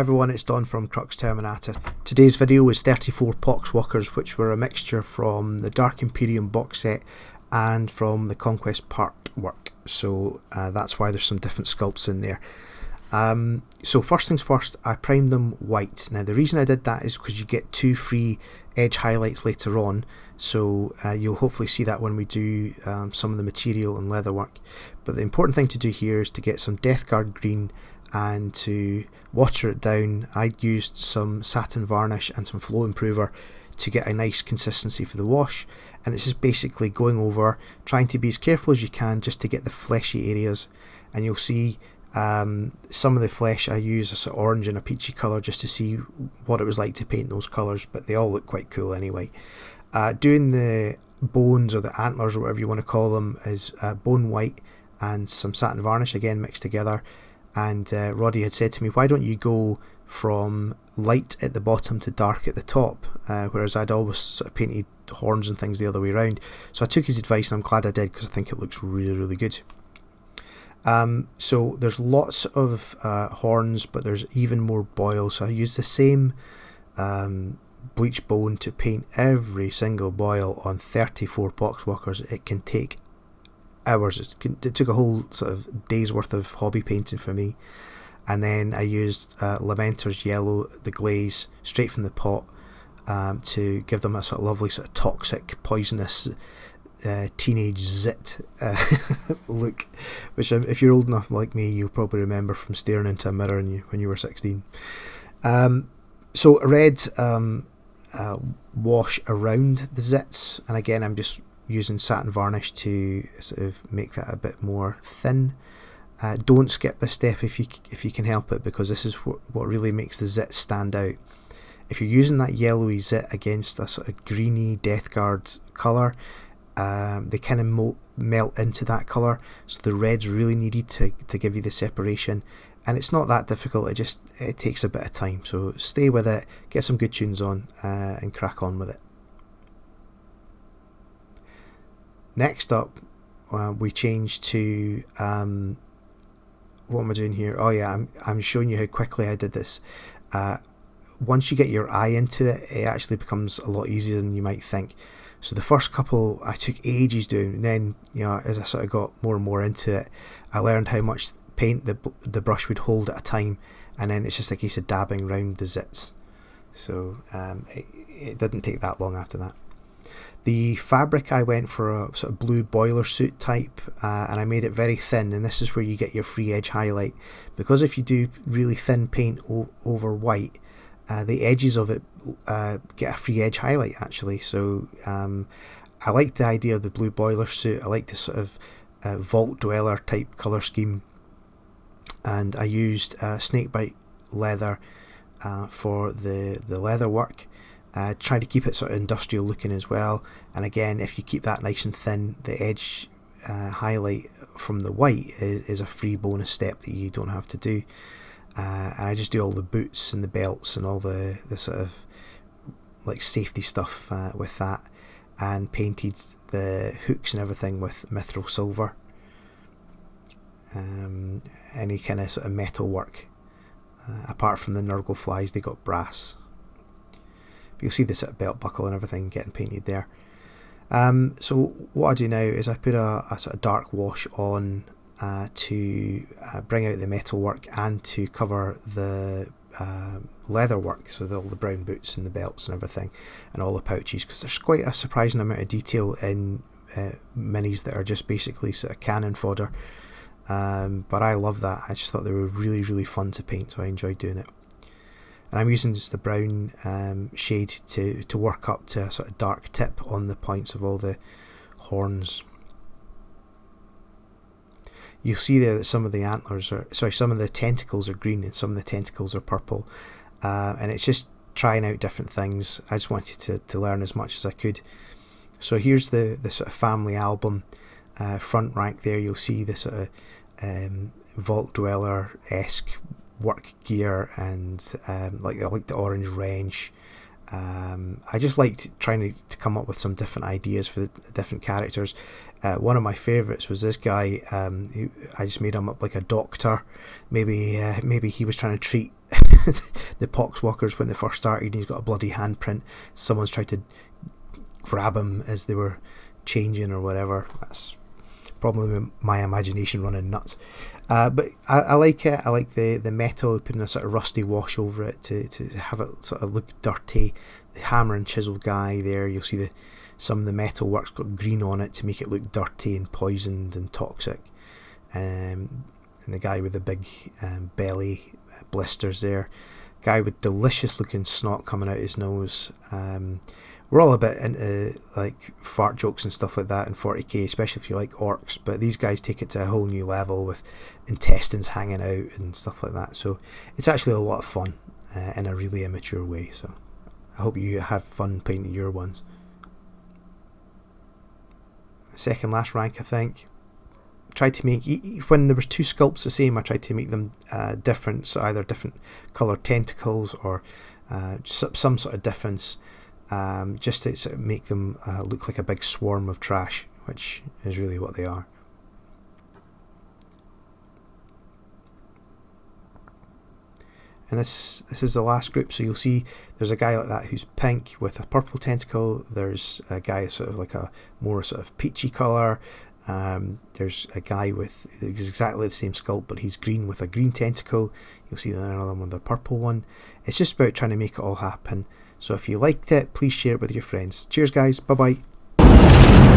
everyone, it's Don from Crux Terminata. Today's video is 34 Poxwalkers, which were a mixture from the Dark Imperium box set and from the Conquest part work. So that's why there's some different sculpts in there. So first things first, I primed them white. Now the reason I did that is because you get 2 free edge highlights later on. So you'll hopefully see that when we do some of the material and leather work. But the important thing to do here is to get some Death Guard green and to water it down. I used some satin varnish and some flow improver to get a nice consistency for the wash, and it's just basically going over, trying to be as careful as you can just to get the fleshy areas. And you'll see some of the flesh I use a sort of orange and a peachy colour just to see what it was like to paint those colours, but they all look quite cool anyway. Doing the bones or the antlers or whatever you want to call them is bone white and some satin varnish again mixed together. And Roddy had said to me, why don't you go from light at the bottom to dark at the top, whereas I'd always sort of painted horns and things the other way around. So I took his advice and I'm glad I did, because I think it looks really good. So there's lots of horns, but there's even more boils. So I used the same bleach bone to paint every single boil on 34 Poxwalkers. It can take hours. It took a whole sort of day's worth of hobby painting for me. And then I used Lamenter's yellow, the glaze, straight from the pot, to give them a sort of lovely sort of toxic, poisonous teenage zit look, which if you're old enough like me, you'll probably remember from staring into a mirror when you were 16. So a red wash around the zits, and again I'm just using satin varnish to sort of make that a bit more thin. Don't skip this step if you can help it, because this is what really makes the zit stand out. If you're using that yellowy zit against a sort of greeny Death Guard colour, they kind of melt into that colour, so the red's really needed to give you the separation. And it's not that difficult, it takes a bit of time, so stay with it, get some good tunes on, and crack on with it. Next up, we change to what am I doing here? Oh yeah, I'm showing you how quickly I did this. Once you get your eye into it, it actually becomes a lot easier than you might think. So the first couple I took ages doing, and then as I sort of got more and more into it, I learned how much paint the brush would hold at a time, and then it's just a case of dabbing around the zits. So it didn't take that long after that. The fabric, I went for a sort of blue boiler suit type, and I made it very thin, and this is where you get your free edge highlight, because if you do really thin paint over white, the edges of it get a free edge highlight actually. So I like the idea of the blue boiler suit. I like the sort of vault dweller type colour scheme, and I used snakebite leather for the leather work. Try to keep it sort of industrial looking as well, and again, if you keep that nice and thin, the edge highlight from the white is a free bonus step that you don't have to do. And I just do all the boots and the belts and all the sort of like safety stuff with that, and painted the hooks and everything with mithril silver. Any kind of sort of metal work, apart from the Nurgle flies, they got brass. You'll see the sort of belt buckle and everything getting painted there. So what I do now is I put a sort of dark wash on to bring out the metal work and to cover the leather work, so all the brown boots and the belts and everything and all the pouches, because there's quite a surprising amount of detail in minis that are just basically sort of cannon fodder. But I love that. I just thought they were really fun to paint, so I enjoyed doing it. And I'm using just the brown shade to work up to a sort of dark tip on the points of all the horns. You'll see there that some of the antlers some of the tentacles are green and some of the tentacles are purple, and it's just trying out different things. I just wanted to learn as much as I could. So here's the sort of family album front rank there. You'll see the sort of vault dweller-esque work gear, and I like the orange wrench. I just liked trying to come up with some different ideas for the different characters. One of my favourites was this guy. I just made him up like a doctor. Maybe he was trying to treat the poxwalkers when they first started, and he's got a bloody handprint. Someone's tried to grab him as they were changing or whatever. That's probably my imagination running nuts. But I like it. I like the metal, putting a sort of rusty wash over it to have it sort of look dirty. The hammer and chisel guy there, you'll see some of the metal work's got green on it to make it look dirty and poisoned and toxic. And the guy with the big belly blisters there. Guy with delicious looking snot coming out his nose. We're all a bit into like fart jokes and stuff like that in 40k, especially if you like orcs, but these guys take it to a whole new level with intestines hanging out and stuff like that. So it's actually a lot of fun in a really immature way. So I hope you have fun painting your ones. Second last rank, I think. Tried to make, when there was two sculpts the same, I tried to make them different, so either different coloured tentacles or some sort of difference, just to sort of make them look like a big swarm of trash, which is really what they are. And this is the last group, so you'll see there's a guy like that who's pink with a purple tentacle. There's a guy sort of like a more sort of peachy colour. There's a guy with exactly the same sculpt, but he's green with a green tentacle. You'll see another one with a purple one. It's just about trying to make it all happen. So if you liked it, please share it with your friends. Cheers guys, bye bye.